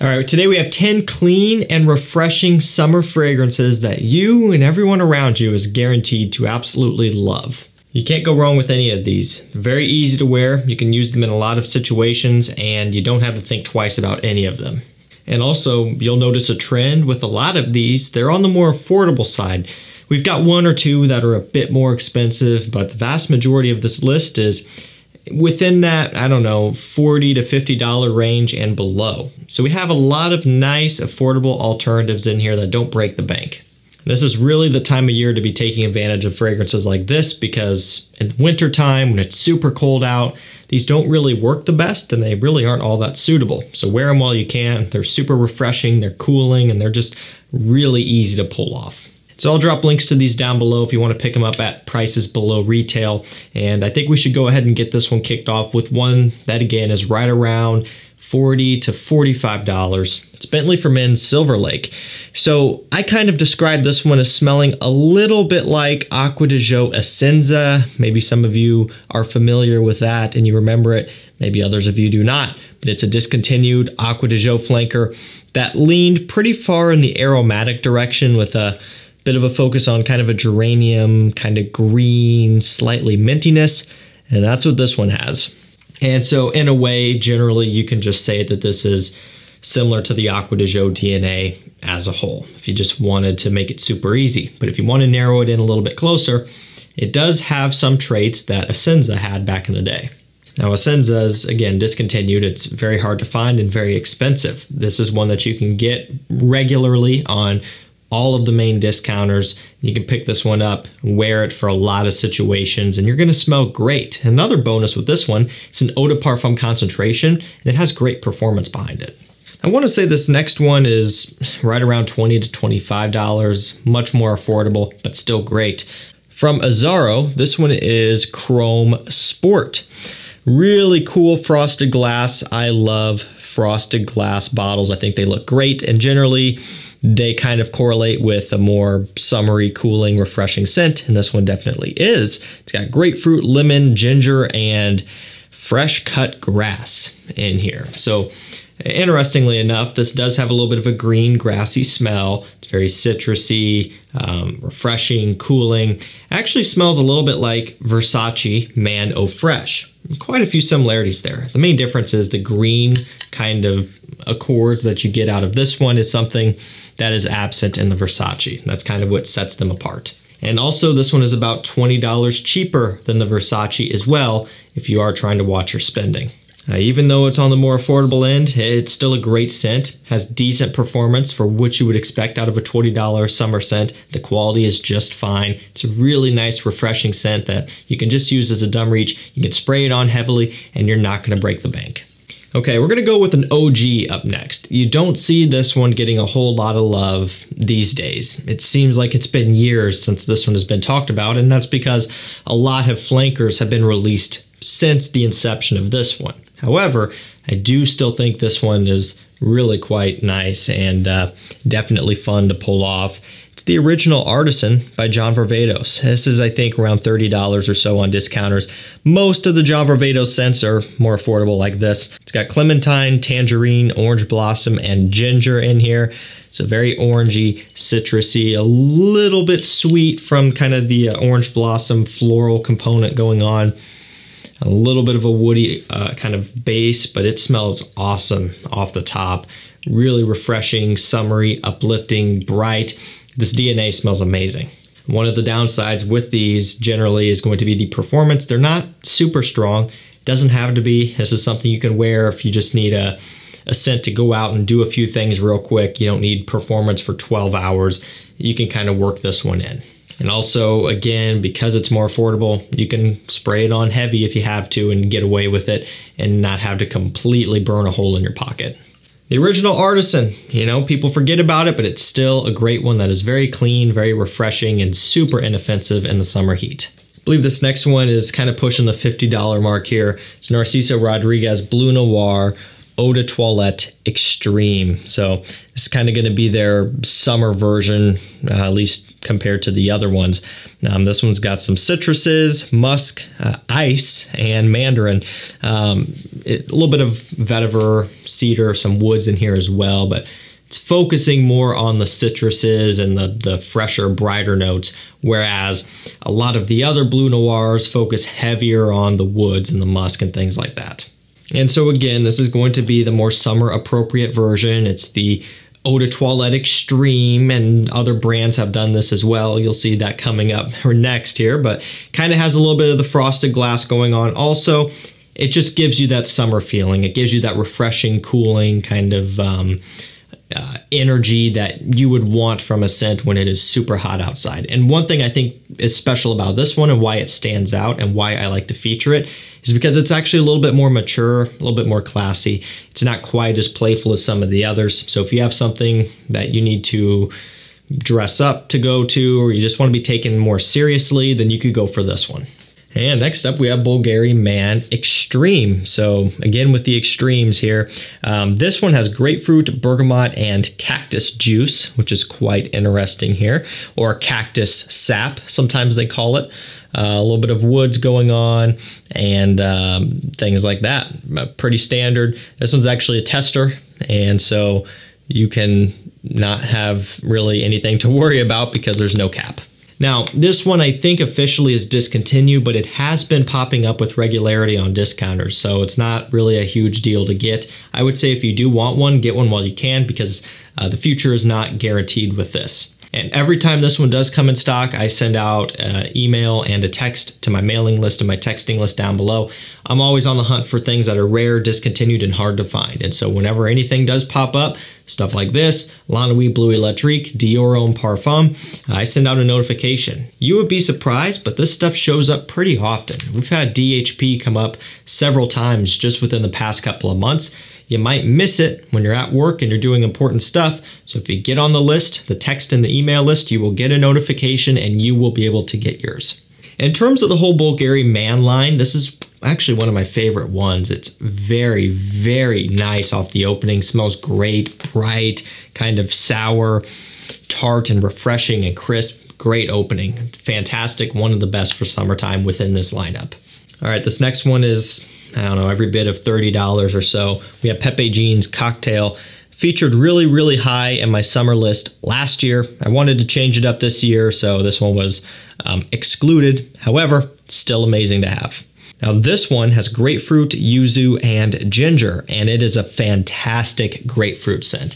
All right, today we have 10 clean and refreshing summer fragrances that you and everyone around you is guaranteed to absolutely love. You can't go wrong with any of these. Very easy to wear, you can use them in a lot of situations, and you don't have to think twice about any of them. And also, you'll notice a trend with a lot of these, they're on the more affordable side. We've got one or two that are a bit more expensive, but the vast majority of this list is within that, I don't know, $40 to $50 range and below. So we have a lot of nice, affordable alternatives in here that don't break the bank. This is really the time of year to be taking advantage of fragrances like this because in the winter time, when it's super cold out, these don't really work the best and they really aren't all that suitable. So wear them while you can. They're super refreshing, they're cooling, and they're just really easy to pull off. So I'll drop links to these down below if you want to pick them up at prices below retail. And I think we should go ahead and get this one kicked off with one that again is right around $40 to $45. It's Bentley for Men SILVERLAKE. So I kind of described this one as smelling a little bit like Acqua di Gio Essenza. Maybe some of you are familiar with that and you remember it. Maybe others of you do not. But it's a discontinued Acqua di Gio flanker that leaned pretty far in the aromatic direction with a bit of a focus on kind of a geranium, kind of green, slightly mintiness, and that's what this one has. And so in a way, generally, you can just say that this is similar to the Acqua di Gio DNA as a whole, if you just wanted to make it super easy. But if you want to narrow it in a little bit closer, it does have some traits that Essenza had back in the day. Now, Essenza is, again, discontinued. It's very hard to find and very expensive. This is one that you can get regularly on all of the main discounters. You can pick this one up, wear it for a lot of situations, and you're gonna smell great. Another bonus with this one, it's an eau de parfum concentration, and it has great performance behind it. I wanna say this next one is right around $20 to $25, much more affordable, but still great. From AZZARO, this one is Chrome Sport. Really cool frosted glass. I love frosted glass bottles. I think they look great, and generally, they kind of correlate with a more summery, cooling, refreshing scent, and this one definitely is. It's got grapefruit, lemon, ginger, and fresh cut grass in here. So interestingly enough, this does have a little bit of a green, grassy smell. It's very citrusy, refreshing, cooling. Actually smells a little bit like Versace Man Eau Fresh. Quite a few similarities there. The main difference is the green kind of accords that you get out of this one is something that is absent in the Versace. That's kind of what sets them apart. And also this one is about $20 cheaper than the Versace as well if you are trying to watch your spending. Even though it's on the more affordable end, it's still a great scent, has decent performance for what you would expect out of a $20 summer scent. The quality is just fine. It's a really nice, refreshing scent that you can just use as a dumb reach. You can spray it on heavily and you're not gonna break the bank. Okay, we're gonna go with an OG up next. You don't see this one getting a whole lot of love these days. It seems like it's been years since this one has been talked about, and that's because a lot of flankers have been released since the inception of this one. However, I do still think this one is really quite nice and definitely fun to pull off. It's the original Artisan by John VARVATOS. This is, I think, around $30 or so on discounters. Most of the John VARVATOS scents are more affordable like this. It's got clementine, tangerine, orange blossom, and ginger in here. It's a very orangey, citrusy, a little bit sweet from kind of the orange blossom floral component going on. A little bit of a woody kind of base, but it smells awesome off the top. Really refreshing, summery, uplifting, bright. This DNA smells amazing. One of the downsides with these generally is going to be the performance. They're not super strong. It doesn't have to be. This is something you can wear if you just need a scent to go out and do a few things real quick. You don't need performance for 12 hours. You can kind of work this one in. And also, again, because it's more affordable, you can spray it on heavy if you have to and get away with it and not have to completely burn a hole in your pocket. The original Artisan, you know, people forget about it, but it's still a great one that is very clean, very refreshing, and super inoffensive in the summer heat. I believe this next one is kind of pushing the $50 mark here. It's Narciso Rodriguez Bleu Noir Eau de Toilette Extreme. So it's kind of going to be their summer version, at least compared to the other ones. This one's got some citruses, musk, ice, and mandarin. A little bit of vetiver, cedar, some woods in here as well, but it's focusing more on the citruses and the fresher, brighter notes, whereas a lot of the other Bleu Noirs focus heavier on the woods and the musk and things like that. And so again, this is going to be the more summer appropriate version. It's the Eau de Toilette Extreme, and other brands have done this as well. You'll see that coming up or next here, but kind of has a little bit of the frosted glass going on. Also, it just gives you that summer feeling. It gives you that refreshing, cooling kind of energy that you would want from a scent when it is super hot outside. And one thing I think is special about this one and why it stands out and why I like to feature it is because it's actually a little bit more mature, a little bit more classy. It's not quite as playful as some of the others. So if you have something that you need to dress up to go to, or you just want to be taken more seriously, then you could go for this one. And next up, we have Bulgari Man Extreme. So again, with the extremes here, this one has grapefruit, bergamot, and cactus juice, which is quite interesting here, or cactus sap, sometimes they call it. A little bit of woods going on and things like that. Pretty standard. This one's actually a tester, and so you can not have really anything to worry about because there's no cap. Now, this one I think officially is discontinued, but it has been popping up with regularity on discounters, so it's not really a huge deal to get. I would say if you do want one, get one while you can, because the future is not guaranteed with this. And every time this one does come in stock, I send out an email and a text to my mailing list and my texting list down below. I'm always on the hunt for things that are rare, discontinued, and hard to find. And so whenever anything does pop up, stuff like this, La Nuit Bleu Electrique, Dior Homme Parfum, I send out a notification. You would be surprised, but this stuff shows up pretty often. We've had DHP come up several times just within the past couple of months. You might miss it when you're at work and you're doing important stuff. So if you get on the list, the text and the email list, you will get a notification and you will be able to get yours. In terms of the whole Bulgari Man line, this is actually one of my favorite ones. It's very, very nice off the opening. Smells great, bright, kind of sour, tart and refreshing and crisp. Great opening. Fantastic. One of the best for summertime within this lineup. All right, this next one is, I don't know, every bit of $30 or so. We have Pepe Jean's Cocktail. Featured really, really high in my summer list last year. I wanted to change it up this year, so this one was excluded. However, it's still amazing to have. Now this one has grapefruit, yuzu, and ginger, and it is a fantastic grapefruit scent.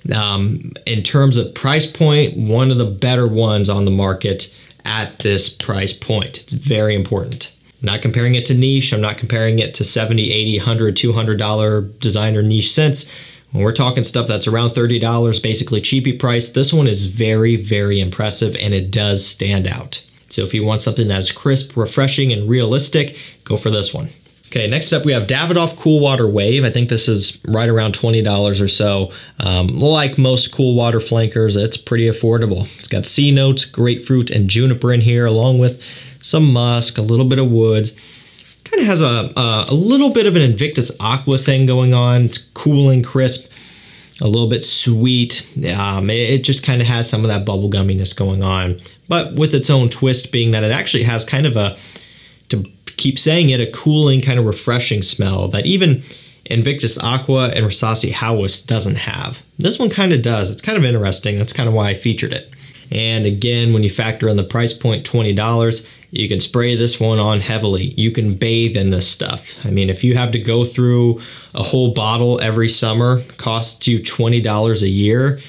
In terms of price point, one of the better ones on the market at this price point. It's very important. I'm not comparing it to niche. I'm not comparing it to $70, $80, $100, $200 designer niche scents. When we're talking stuff that's around $30, basically cheapy price, this one is very, very impressive, and it does stand out. So if you want something that's crisp, refreshing, and realistic, go for this one. Okay, next up we have Davidoff Cool Water Wave. I think this is right around $20 or so. Like most cool water flankers, it's pretty affordable. It's got sea notes, grapefruit, and juniper in here, along with some musk, a little bit of woods. Kind of has a little bit of an Invictus Aqua thing going on. It's cooling, crisp, a little bit sweet. It just kind of has some of that bubble gumminess going on, but with its own twist being that it actually has kind of a, to keep saying it, a cooling, kind of refreshing smell that even Invictus Aqua and Rasasi Hawas doesn't have. This one kind of does. It's kind of interesting. That's kind of why I featured it. And again, when you factor in the price point, $20, you can spray this one on heavily. You can bathe in this stuff. I mean, if you have to go through a whole bottle every summer, costs you $20 a year,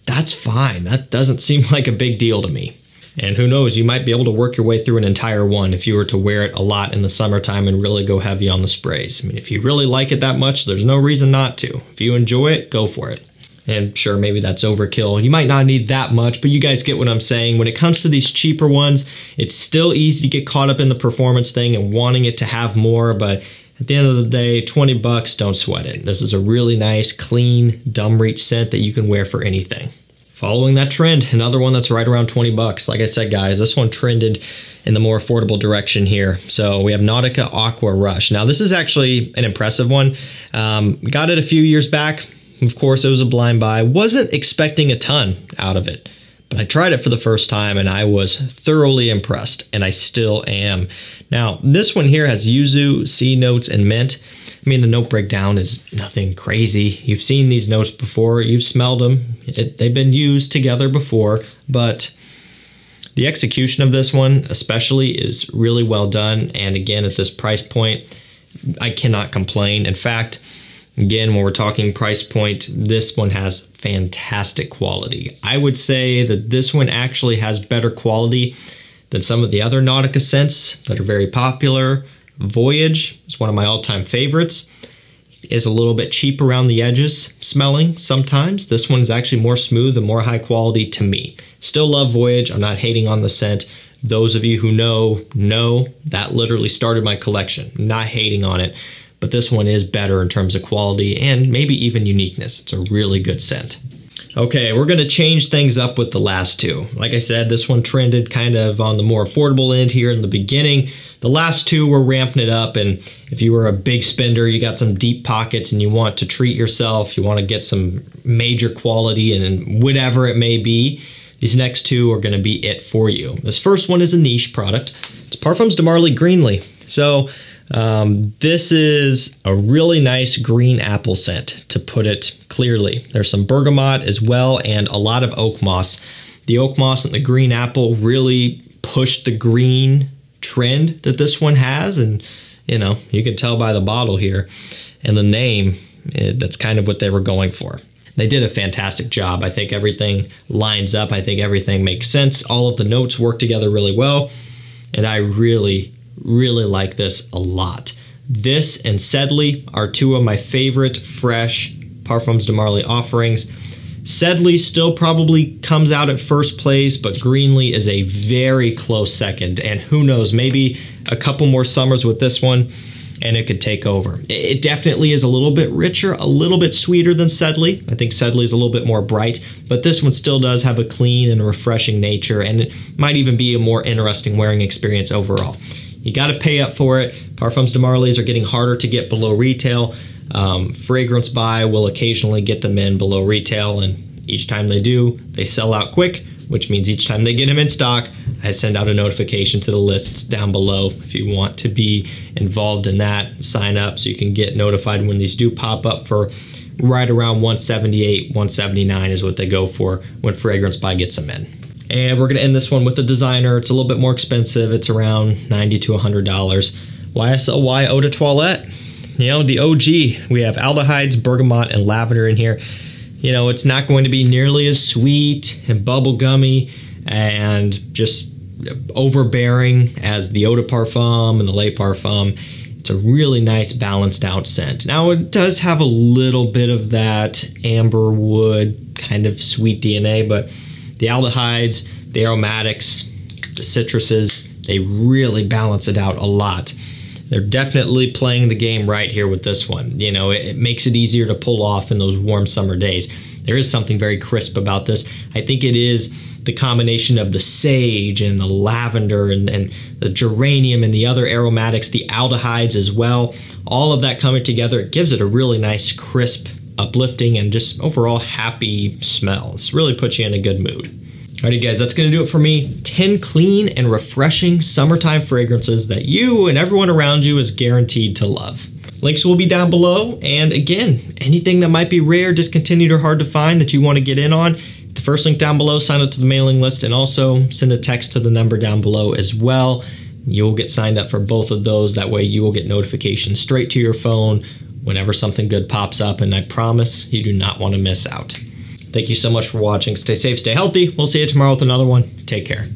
that's fine. That doesn't seem like a big deal to me. And who knows, you might be able to work your way through an entire one if you were to wear it a lot in the summertime and really go heavy on the sprays. I mean, if you really like it that much, there's no reason not to. If you enjoy it, go for it. And sure, maybe that's overkill. You might not need that much, but you guys get what I'm saying. When it comes to these cheaper ones, it's still easy to get caught up in the performance thing and wanting it to have more, but at the end of the day, 20 bucks, don't sweat it. This is a really nice, clean, dumb reach scent that you can wear for anything. following that trend, another one that's right around 20 bucks. Like I said, guys, this one trended in the more affordable direction here. So we have NAUTICA Aqua Rush. Now this is actually an impressive one. Got it a few years back. Of course, it was a blind buy. Wasn't expecting a ton out of it, but I tried it for the first time and I was thoroughly impressed, and I still am. Now this one here has yuzu, C notes, and mint. I mean, the note breakdown is nothing crazy. You've seen these notes before. You've smelled them. They've been used together before, but the execution of this one especially is really well done. And again, at this price point, I cannot complain. In fact, again, when we're talking price point, this one has fantastic quality. I would say that this one actually has better quality than some of the other Nautica scents that are very popular. Voyage is one of my all-time favorites. Is a little bit cheap around the edges smelling sometimes. This one is actually more smooth and more high quality to me. Still love Voyage. I'm not hating on the scent. Those of you who know that literally started my collection. I'm not hating on it, but this one is better in terms of quality and maybe even uniqueness. It's a really good scent. Okay, we're going to change things up with the last two. Like I said, this one trended kind of on the more affordable end here in the beginning. The last two were ramping it up, and if you were a big spender, you got some deep pockets and you want to treat yourself, you want to get some major quality and whatever it may be, these next two are going to be it for you. This first one is a niche product. It's Parfums de Marly GREENLEY. So this is a really nice green apple scent, to put it clearly. There's some bergamot as well and a lot of oak moss. The oak moss and the green apple really pushed the green trend that this one has, and you know, you can tell by the bottle here and the name, that's kind of what they were going for. They did a fantastic job. I think everything lines up. I think everything makes sense. All of the notes work together really well, and I really like this a lot. This and Sedley are two of my favorite fresh Parfums de Marly offerings. Sedley still probably comes out at first place, but GREENLEY is a very close second. And who knows, maybe a couple more summers with this one and it could take over. It definitely is a little bit richer, a little bit sweeter than Sedley. I think Sedley is a little bit more bright, but this one still does have a clean and refreshing nature, and it might even be a more interesting wearing experience overall. You got to pay up for it. Parfums de Marly's are getting harder to get below retail. Fragrance By will occasionally get them in below retail, and each time they do, they sell out quick, which means each time they get them in stock, I send out a notification to the lists down below. If you want to be involved in that, sign up so you can get notified when these do pop up. For right around $178, $179 is what they go for when Fragrance By gets them in. And we're going to end this one with the designer. It's a little bit more expensive. It's around $90 to $100. YSLY Eau de Toilette. You know, the OG. We have aldehydes, bergamot, and lavender in here. You know, it's not going to be nearly as sweet and bubblegummy and just overbearing as the Eau de Parfum and the Le Parfum. It's a really nice balanced out scent. Now, it does have a little bit of that amber wood kind of sweet DNA, but the aldehydes, the aromatics, the citruses, they really balance it out a lot. They're definitely playing the game right here with this one. You know, it makes it easier to pull off in those warm summer days. There is something very crisp about this. I think it is the combination of the sage and the lavender and the geranium and the other aromatics, the aldehydes as well. All of that coming together, it gives it a really nice, crisp, uplifting, and just overall happy smell. It's really puts you in a good mood. Alrighty guys, that's going to do it for me. 10 clean and refreshing summertime fragrances that you and everyone around you is guaranteed to love. Links will be down below, and again, anything that might be rare, discontinued, or hard to find that you want to get in on, the first link down below, sign up to the mailing list, and also send a text to the number down below as well. You'll get signed up for both of those. That way you will get notifications straight to your phone whenever something good pops up, and I promise you do not want to miss out. Thank you so much for watching. Stay safe, stay healthy. We'll see you tomorrow with another one. Take care.